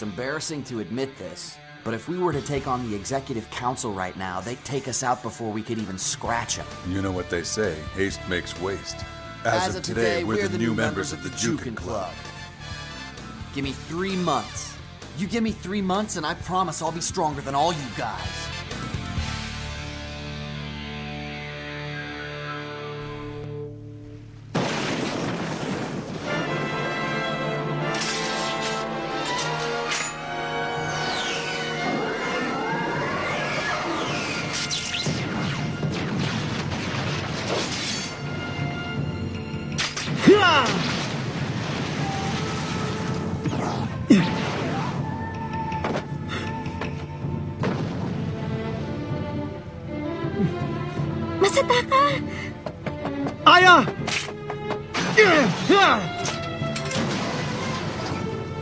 It's embarrassing to admit this, but if we were to take on the Executive Council right now, they'd take us out before we could even scratch them. You know what they say, haste makes waste. As of today, we're the new members of the Jukin Club. Give me 3 months. You give me 3 months and I promise I'll be stronger than all you guys. Masataka! Aya!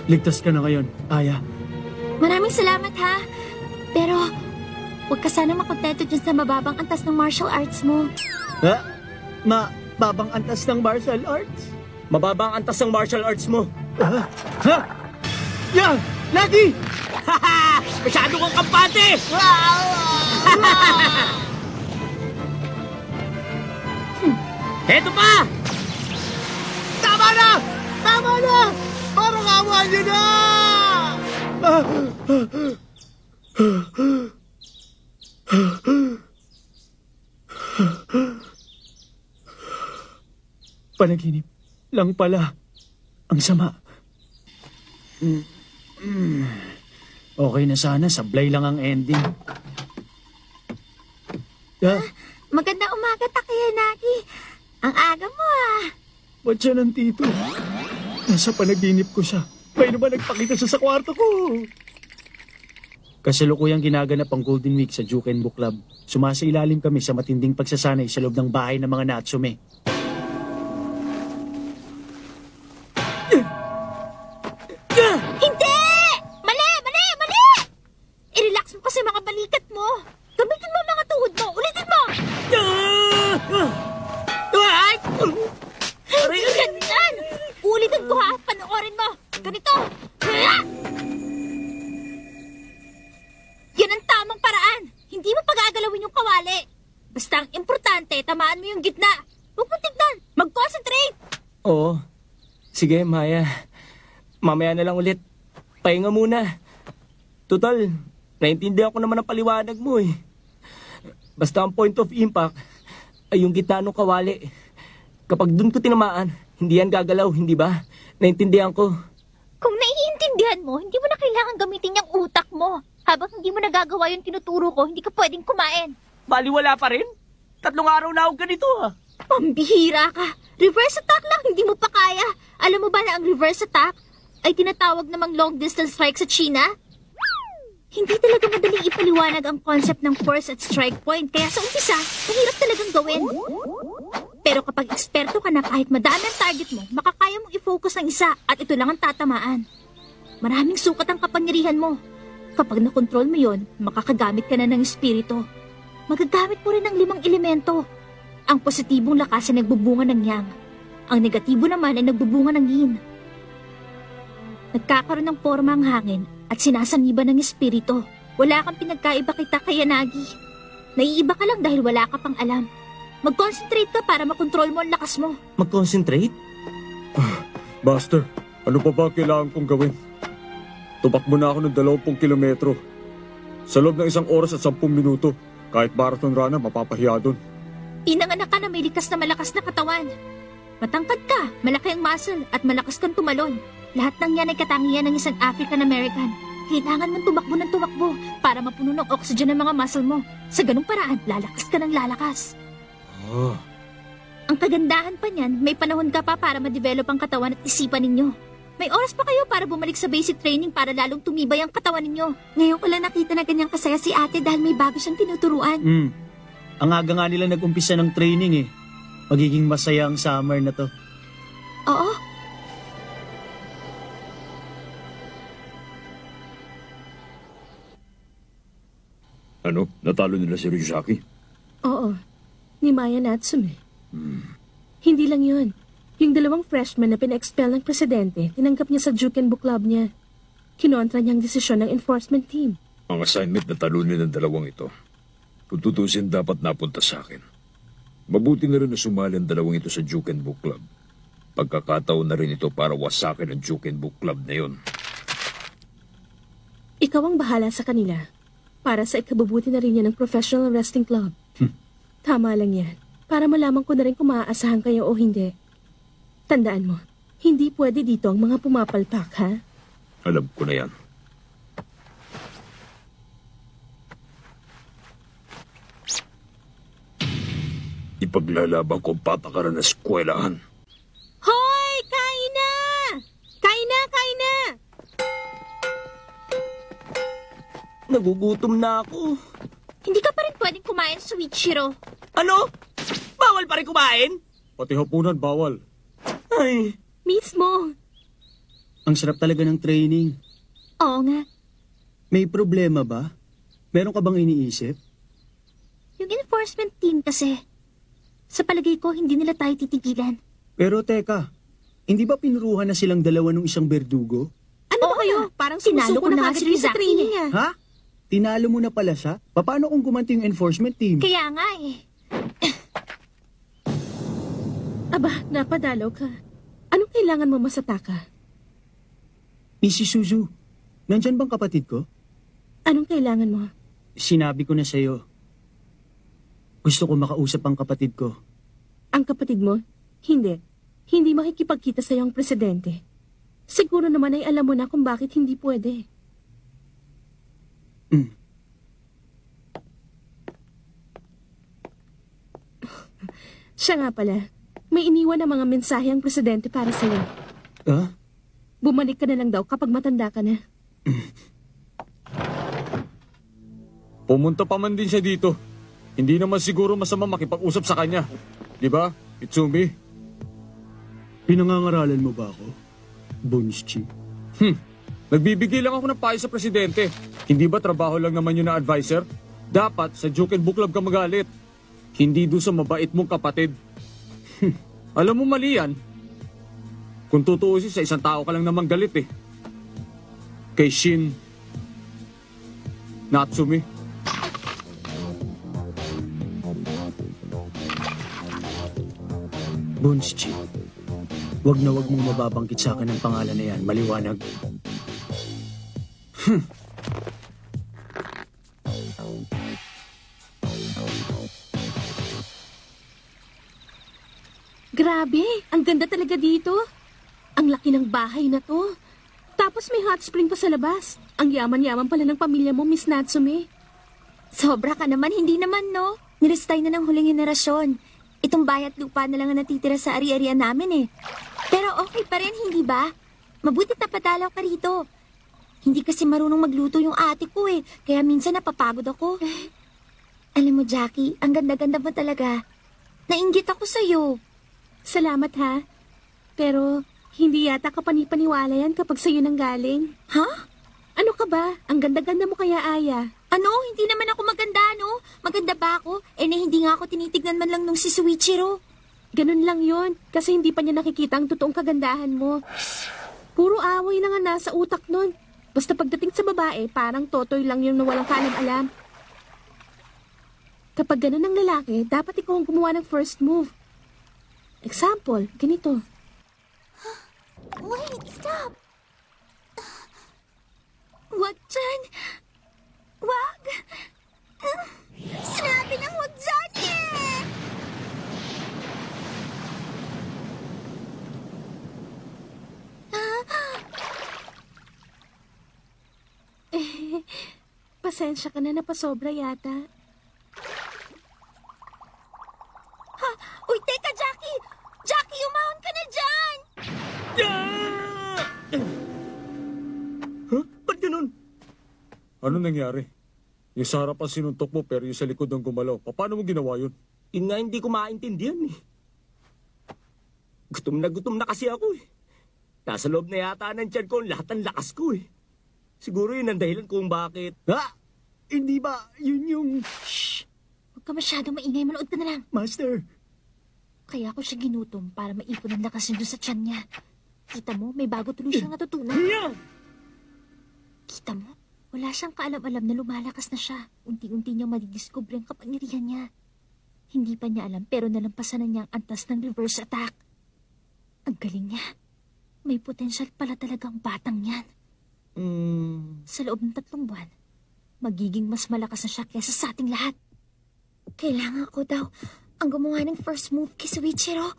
Ligtas ka na ngayon, Aya. Maraming salamat, ha? Pero, huwag ka sana makontento dyan sa mababang antas ng martial arts mo. Ha? Mababang antas ng martial arts? Mababa ang antas ng martial arts mo. Ha? Yan! Lagi! Haha! Masyado kang kampante! Heto pa! Tama na! Tama na! Parang awa niyo na! Panaginip lang pala. Ang sama. Okay na sana, sablay lang ang ending. Magandang umaga, Takeyanagi. Ang aga mo, ah. Ba't siya nandito? Nasa panaginip ko siya. May naman nagpakita siya sa kwarto ko. Kasalukuyang ginaganap ang Golden Week sa Juken Book Club. Sumasailalim kami sa matinding pagsasanay sa loob ng bahay ng mga Natsume. Hindi! Mali! Mali! Mali! I-relax mo kasi mga balikat mo. Gamitin mo mga tuhod mo. Ulitin mo! Hindi ganyan! Ulitin ko, ha? Panoorin mo. Ganito. Yan ang tamang paraan. Hindi mo pag-agalawin yung kawali. Basta ang importante, tamaan mo yung gitna. Huwag mo tignan. Mag-concentrate. Oo. Sige, Maya. Mamaya na lang ulit. Pahinga muna. Total, naintindihan ko naman ang paliwanag mo eh. Basta ang point of impact ay yung gitna ng kawali. Kapag dun ko tinamaan, hindi yan gagalaw, hindi ba? Naintindihan ko. Kung naiintindihan mo, hindi mo na kailangan gamitin yung utak mo. Habang hindi mo nagagawa yung tinuturo ko, hindi ka pwedeng kumain. Baliwala pa rin? 3 araw na akong ganito ha. Pambihira ka. Reverse attack lang, hindi mo pa kaya. Alam mo ba na ang reverse attack ay tinatawag namang long distance strike sa China? Hindi talaga madaling ipaliwanag ang concept ng force at strike point, kaya sa umpisa, mahirap talagang gawin. Pero kapag eksperto ka na kahit madami ang target mo, makakaya mong i-focus ang isa at ito lang ang tatamaan. Maraming sukat ang kapangyarihan mo. Kapag nakontrol mo yon, makakagamit ka na ng espiritu. Magagamit mo rin ang 5 elemento. Ang positibong lakas ay nagbubunga ng yang. Ang negatibo naman ay nagbubunga ng yin. Nagkakaroon ng forma ang hangin at sinasaniba ng espiritu. Wala kang pinagkaiba kay Takeyanagi. Naiiba ka lang dahil wala ka pang alam. Mag-concentrate ka para makontrol mo ang lakas mo. Mag-concentrate? Master, ano pa ba kailangan kong gawin? Tumakbo na ako ng 20 kilometro. Sa loob ng 1 oras at 10 minuto. Kahit marathon runner, mapapahiya doon. Pinanganak ka na may likas na malakas na katawan. Matangkad ka, malaki ang muscle at malakas kang tumalon. Lahat ng yan ay katangian ng isang African-American. Kailangan mong tumakbo ng tumakbo para mapuno ng oxygen ang mga muscle mo. Sa ganung paraan, lalakas ka ng lalakas. Oh. Ang kagandahan pa niyan, may panahon ka pa para ma-develop ang katawan at isipan ninyo. May oras pa kayo para bumalik sa basic training para lalong tumibay ang katawan ninyo. Ngayon ko lang nakita na ganyang kasaya si ate dahil may bago siyang tinuturuan. Ang aga nga nila nag-umpisa ng training eh. Magiging masaya ang summer na to. Oo. Ano? Natalo nila si Ryuzaki? Oo. Ni Maya Natsume. Hindi lang yun. Yung 2 freshman na pina-expel ng presidente, tinanggap niya sa Juken Book Club niya. Kinontra niyang desisyon ng enforcement team. Ang assignment na talunin ng dalawang ito. Kung tutusin, dapat napunta sa akin. Mabuti na rin na sumali ang dalawang ito sa Juke and Book Club. Pagkakataon na rin ito para wasakin ang Juke and Book Club na yun. Ikaw ang bahala sa kanila. Para sa ikabubuti na rin yan ng professional wrestling club. Tama lang yan. Para malaman ko na rin kung maaasahan kayo o hindi. Tandaan mo, hindi pwede dito ang mga pumapalpak, ha? Alam ko na yan. Ipaglalaban ko ang patakaran na eskwelahan. Hoy! Kain na! Kain na! Kain na! Nagugutom na ako. Hindi ka pa rin pwedeng kumain, Suichiro. Ano? Bawal pa rin kumain? Pati hapunan, bawal. Ay, Mismo. Ang sarap talaga ng training. Oo nga. May problema ba? Meron ka bang iniisip? Yung enforcement team kasi. Sa palagay ko, hindi nila tayo titigilan. Pero teka, hindi ba pinuruhan na silang dalawa ng isang berdugo? Ano ba kayo? Parang sumusuko na kagad kayo sa training, ah. Ha? Tinalo mo na pala siya? Paano kung gumanti yung enforcement team? Kaya nga eh. Aba, napadalaw ka. Anong kailangan mo masataka? Mrs. Suzu, nandyan bang kapatid ko? Anong kailangan mo? Sinabi ko na sa'yo. Gusto ko makausap ang kapatid ko. Ang kapatid mo? Hindi. Hindi makikipagkita sa'yo ang presidente. Siguro naman ay alam mo na kung bakit hindi pwede. Siya nga pala. May iniwan na mga mensahe ang presidente para sa'yo. Ha? Bumalik ka na lang daw kapag matanda ka na. Pumunta pa man din siya dito. Hindi naman siguro masama makipag-usap sa kanya. Di ba, Itsumi? Pinangangaralan mo ba ako? Bunchi. Nagbibigay lang ako ng payo sa presidente. Hindi ba trabaho lang naman yun na advisor? Dapat sa Juke and Book Club ka magalit. Hindi doon sa mabait mong kapatid. Alam mo mali yan. Kung tutuusin sa isang tao ka lang naman galit eh. Kay Shin Natsumi. Bunchi. Wag na wag mong mababangkit sa akin ang pangalan na yan. Maliwanag. Grabe, ang ganda talaga dito. Ang laki ng bahay na to. Tapos may hot spring pa sa labas. Ang yaman-yaman pala ng pamilya mo, Miss Natsume. Sobra ka naman, hindi naman no. Nirestay na ng huling henerasyon. Itong bayat lupa na lang ang natitira sa ari-arian namin eh. Pero okay pa rin, hindi ba? Mabuti napadalaw ka rito. Hindi kasi marunong magluto yung ate ko eh. Kaya minsan napapagod ako. Alam mo, Jackie, ang ganda-ganda mo talaga. Nainggit ako sa'yo. Salamat ha. Pero hindi yata kapanipaniwala yan kapag sa'yo nang galing. Ha? Ano ka ba? Ang ganda-ganda mo kaya, Aya. Ano? Hindi naman ako maganda, no? Maganda ba ako? Eh na hindi nga ako tinitignan man lang nung si Suichiro. Ganun lang yon, kasi hindi pa niya nakikita ang totoong kagandahan mo. Puro away lang ang nasa utak nun. Basta pagdating sa babae, parang totoy lang yung walang kaalam-alam. Kapag ganun ang lalaki, dapat ikaw ang gumawa ng first move. Example, ganito. Wait, stop! Wag dyan! Wag! Sinabi ng wag dyan eh! Pasensya ka na, napasobra yata. Ha? Uy, teka, Jackie! Jackie, umahon ka na dyan! Huh? Ba't ganun? Ano nangyari? Yung sa harapan sinuntok mo pero yung sa likod ng gumalaw. Paano mo ginawa yun? Yun nga hindi ko maintindihan eh. Gutom na kasi ako eh. Nasa loob na yata ng tiyan ko ang lahat ng lakas ko eh. Siguro yun ang dahilan kung bakit. Ha? Hindi ba yun yung... Shh! Huwag ka masyadong maingay, manood ka na lang. Master? Kaya ako siya ginutom para maipon ang lakas niya doon sa tiyan niya. Kita mo, may bago tuloy siyang natutunan. Hiya! Kita mo? Wala siyang kaalam-alam na lumalakas na siya. Unti-unti niyang madidiscover ang kapangyarihan niya. Hindi pa niya alam pero nalampasan na niya ang antas ng reverse attack. Ang galing niya. May potensyal pala talagang batang yan. Sa loob ng 3 buwan, magiging mas malakas na siya kesa sa ating lahat. Kailangan ko daw ang gumawa ng first move kay Soichiro.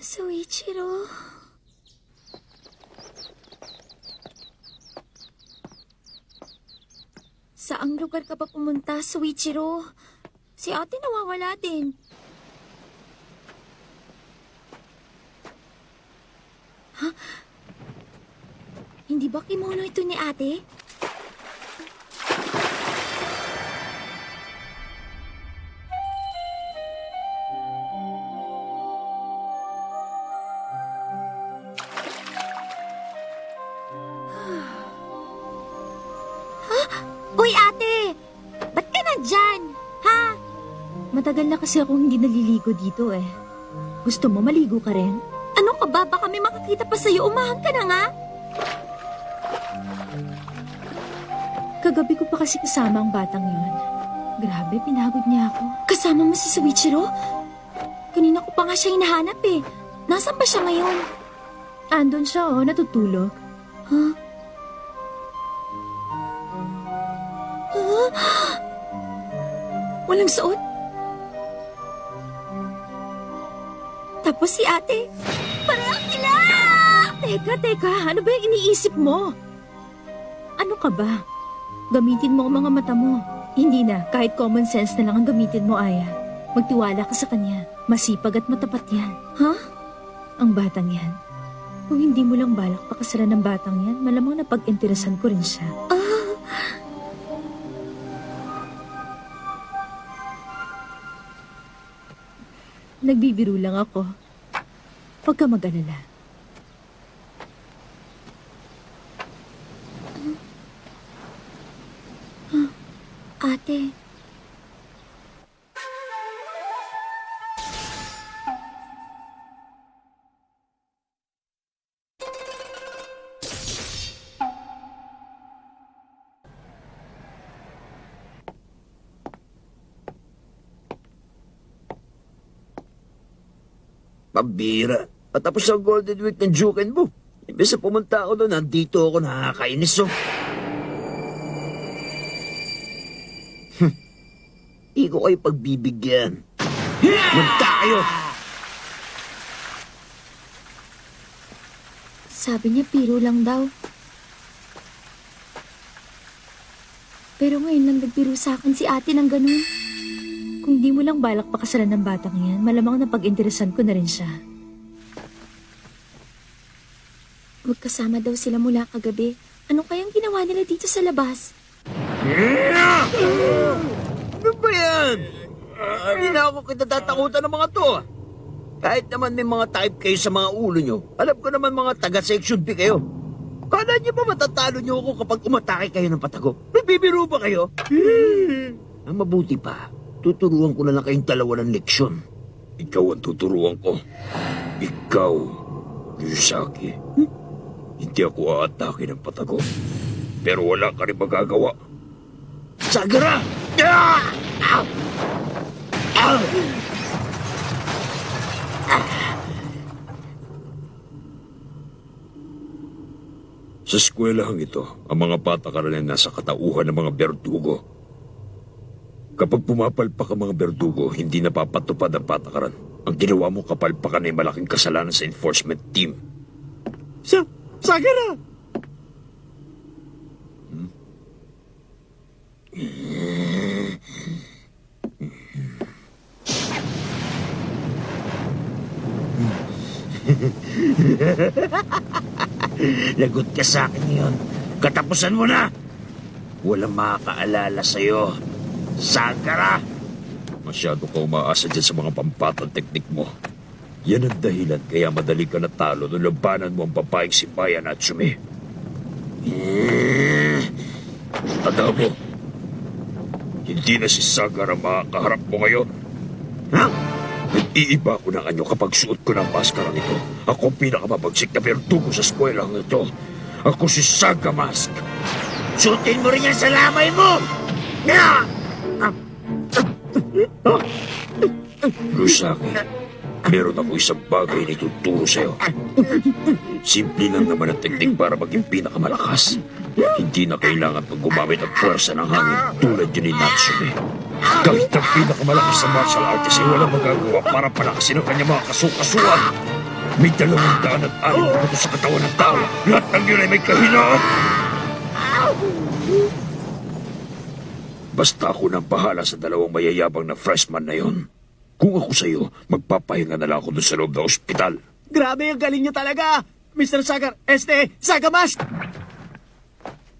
Soichiro... Saang lugar ka pa pumunta, Soichiro? Si ate nawawala din. Ha? Hindi ba kimono ito ni ate? Uy, ate! Ba't ka nandyan? Ha? Matagal na kasi akong hindi naliligo dito eh. Gusto mo maligo ka rin? Ano ka ba? Baka may makakita pa sa'yo. Umahan ka na nga. Kagabi ko pa kasi kasama ang batang yun. Grabe, pinagod niya ako. Kasama mo si Soichiro? Kanina ko pa nga siya hinahanap eh. Nasaan ba siya ngayon? Andun siya natutulog. Ha? Walang suot? Tapos si ate, pareho sila! Teka, ano ba yung iniisip mo? Ano ka ba? Gamitin mo ang mga mata mo. Hindi na, kahit common sense na lang ang gamitin mo, Aya. Magtiwala ka sa kanya. Masipag at matapat yan. Ha? Ang batang yan. Kung hindi mo lang balak pakasalan ng batang yan, malamang napag-interesan ko rin siya. Nagbibiro lang ako. Huwag ka mag-alala. Ate. Pambira. Patapos ang Golden Week ng Jukenbo. Imbes na pumunta ako doon, nandito ako nakakainis Hindi ko kayo pagbibigyan. Magka kayo! Sabi niya piro lang daw. Pero ngayon lang nagbiro sa akin si ate ng ganun. Kung di mo lang balak pakasalan ng batang yan, malamang napag-interesan ko na rin siya. Magkasama daw sila mula kagabi. Ano kayang ginawa nila dito sa labas? Ano ba yan? Hindi na ako kitatakutan ng mga to. Kahit naman may mga type kayo sa mga ulo nyo, alam ko naman mga taga-section B kayo. Kala nyo ba matatalo nyo ako kapag umatake kayo ng patago? Nagbibiro ba kayo? Ang mabuti pa, tuturuan ko na lang kayong dalawa ng leksyon. Ikaw ang tuturuan ko. Ikaw, Ryusaki. Hindi ako aatake ng patago. Pero wala ka rin magagawa. Sagara! Sa eskwelahang ito, ang mga patakaran ay nasa katauhan ng mga berdugo. Kapag pumapalpak ang mga berdugo, hindi napapatupad ang patakaran. Ang ginawa mo kapalpakan ay malaking kasalanan sa enforcement team. Sagara! Lagot ka sa akin ngayon. Katapusan mo na! Walang makakaalala sa'yo. Sagara! Masyado ka umaasa dyan sa mga pampatang teknik mo. Yan ang dahilan kaya madali ka natalo nung labanan mo ang babaeng si Maya Natsume. Tanda mo, hindi na si Sagara makakaharap mo ngayon. Ha? Iiba ko ng anyo kapag suot ko ng maskarang ito. Ako ang pinakamabagsik na berdugo sa eskwelahan ito. Ako si Saga Mask. Suotin mo rin yan sa lamay mo! Lusaki, meron ako isang bagay na ituturo sa'yo. Simple lang naman ang teknik para maging pinakamalakas. Hindi na kailangan pag gumamit ng pwersa ng hangin tulad yun ni Natsume. Kahit ang pinakamalakas sa martial artist ay walang magagawa para palakasin ang kanyang mga kasukasuan. May 206 na buto sa katawan ng tao. Lahat ng yun ay may kahinaan. Basta ako nang bahala sa dalawang mayayabang na freshman na yon. Kung ako sa'yo, magpapahinga na lang ako doon sa loob ng ospital. Grabe, ang galing niyo talaga! Mr. Sagar, Saga Mask!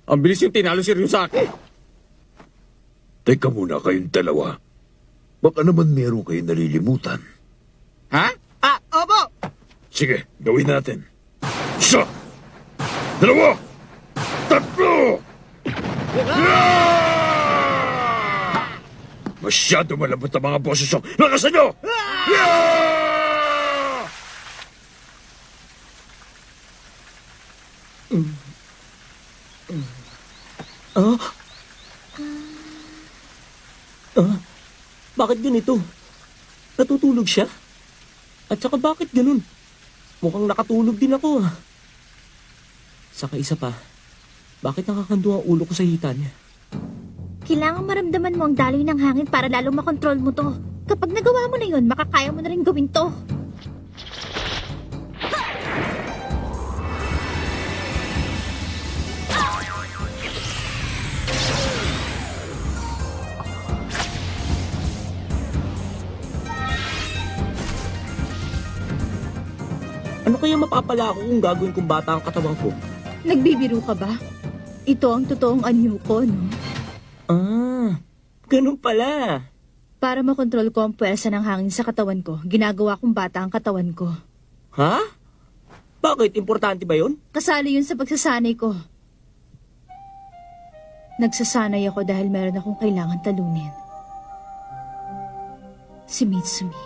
Ang bilis yung tinalo si Ryusaki. Teka muna kayong dalawa. Baka naman meron kayong nalilimutan. Ha? Opo! Sige, gawin natin. Isa! Dalawa! Tatlo! Masyado malambot ang mga boses nyo. Lakasan nyo! Bakit ganito? Natutulog siya? At saka bakit ganun? Mukhang nakatulog din ako. Saka isa pa, bakit nakakando ang ulo ko sa hita niya? Kailangan maramdaman mo ang daloy ng hangin para lalong makontrol mo to. Kapag nagawa mo na yun, makakaya mo na rin gawin to. Ano kaya mapapala ako kung gagawin kong bata ang katawan ko? Nagbibiro ka ba? Ito ang totoong anyo ko, no? Ganun pala. Para makontrol ko ang puwersa ng hangin sa katawan ko, ginagawa kong bata ang katawan ko. Ha? Bakit? Importante ba yun? Kasali yun sa pagsasanay ko. Nagsasanay ako dahil meron akong kailangan talunin. Si Mitsumi.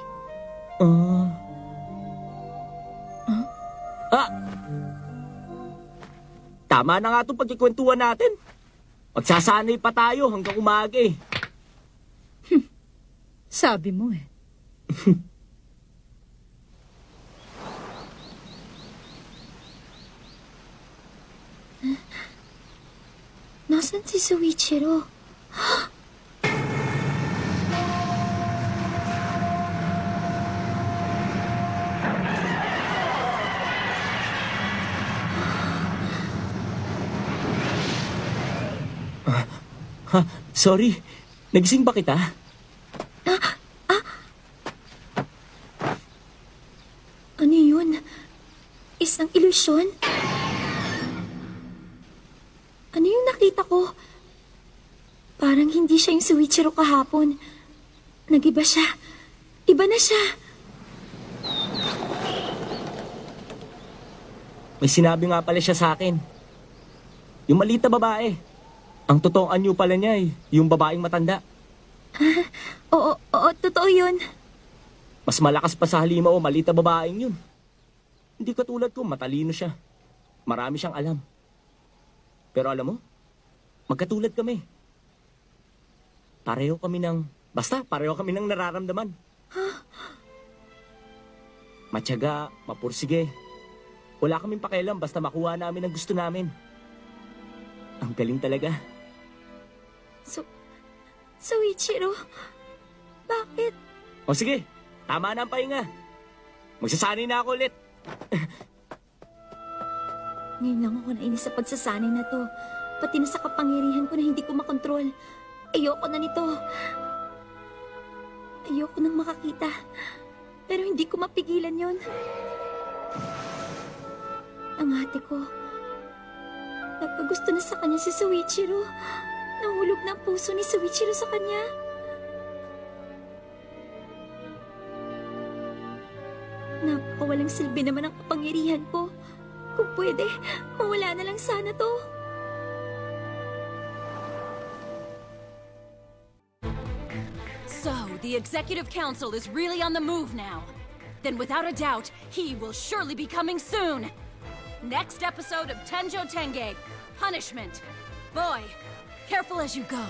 Tama na nga itong pagkikwentuhan natin. Magsasanay pa tayo hanggang umaga eh. Sabi mo eh. Nasaan si Soichiro? Sorry, nagising ba kita? Ano yun? Isang ilusyon? Ano yung nakita ko? Parang hindi siya yung Soichiro kahapon. Nag-iba siya. Iba na siya. May sinabi nga pala siya sa akin. Yung maliit na babae. Ang totoong anyo pala niya yung babaeng matanda. Oo, totoo yun. Mas malakas pa sa halimaw o maliit na babaeng yun. Hindi katulad ko, matalino siya. Marami siyang alam. Pero alam mo, magkatulad kami. Pareho kami ng nararamdaman. Matyaga, mapursige. Wala kaming pakialam basta makuha namin ang gusto namin. Ang galing talaga. Soichiro, bakit? O sige, tama na ang pahinga. Magsasanay na ako ulit. Ngayon lang ako nainis sa pagsasanay na to. Pati na sa kapangyarihan ko na hindi ko makontrol. Ayoko na nito. Ayoko nang makakita. Pero hindi ko mapigilan yon. Ang ate ko, napagusto na sa kanya si Soichiro. Nahulog na ang puso ni Soichiro sa kanya. Napakawalang silbi naman ang kapangyarihan ko. Kung pwede, mawala na lang sana to. So, the Executive Council is really on the move now. Then without a doubt, he will surely be coming soon. Next episode of Tenjo Tenge, Punishment. Boy, careful as you go.